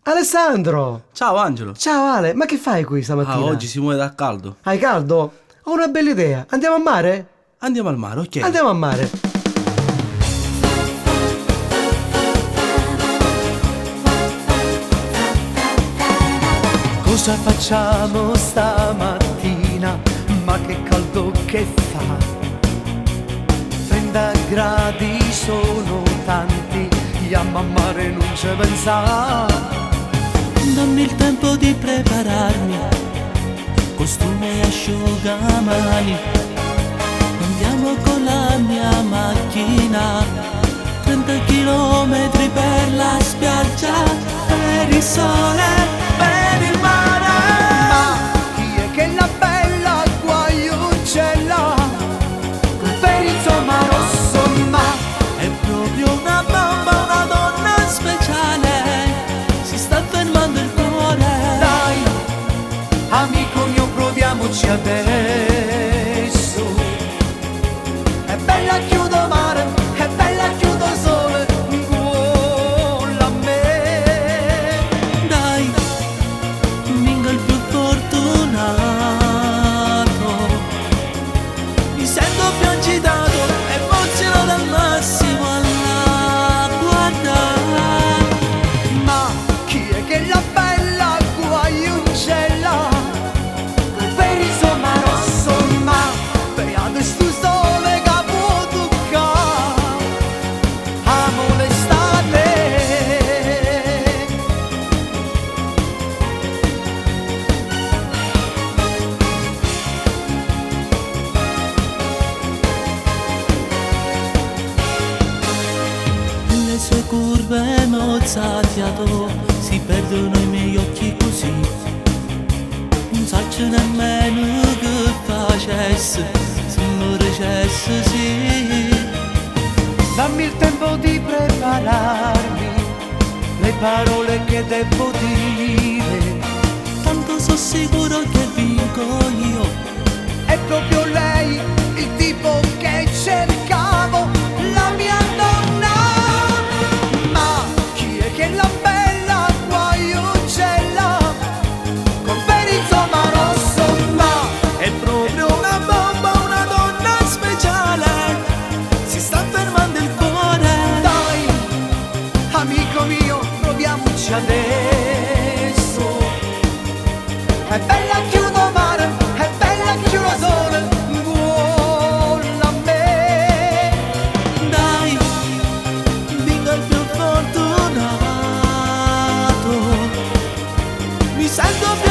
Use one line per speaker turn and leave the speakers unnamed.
Alessandro!
Ciao Angelo.
Ciao Ale, ma che fai qui stamattina?
Oggi si muore dal caldo.
Hai caldo? Ho una bella idea. Andiamo a mare?
Andiamo al mare, ok.
Andiamo a mare.
Cosa facciamo stamattina? Ma che caldo che fa! 30 gradi sono tanti, andiamo a mare non ci pensare.
Dammi il tempo di prepararmi, costume e asciugamani. Andiamo con la mia macchina, 30 chilometri per la spiaggia, per il sole, per il mare.
Ma chi è che la bella guaiucella per il suo mare rosso? Ma
è proprio una bomba, una donna speciale, si sta fermando il cuore.
dai, amico mio, proviamoci adesso. È bella chiudo mare, è bella chiudo sole, vuole a me.
Dai, vinco il più fortunato, mi sento più agitato, emozionato al massimo alla guarda.
Ma chi è che la bella guaiucella per il suo mare rosso? Ma beato stu sole che può toccare, amo l'estate.
Nelle sue curve mozzafiato si perdono i miei occhi così. Non saccio nemmeno che facesse, se mi dicesse sì.
Dammi il tempo di prepararmi, le parole che devo dire.
Tanto sono sicuro che vinco io.
È proprio lei il tipo che cercavo, la mia donna. Ma chi è che la bella guaiucella con per il suo mare rosso? Ma
È proprio una bomba, una donna speciale, si sta fermando il cuore.
dai, amico mio, proviamoci adesso. È bella chiudo mare, è bella chiudo sole, vuole a me.
Dai, vinco il più fortunato, mi sento più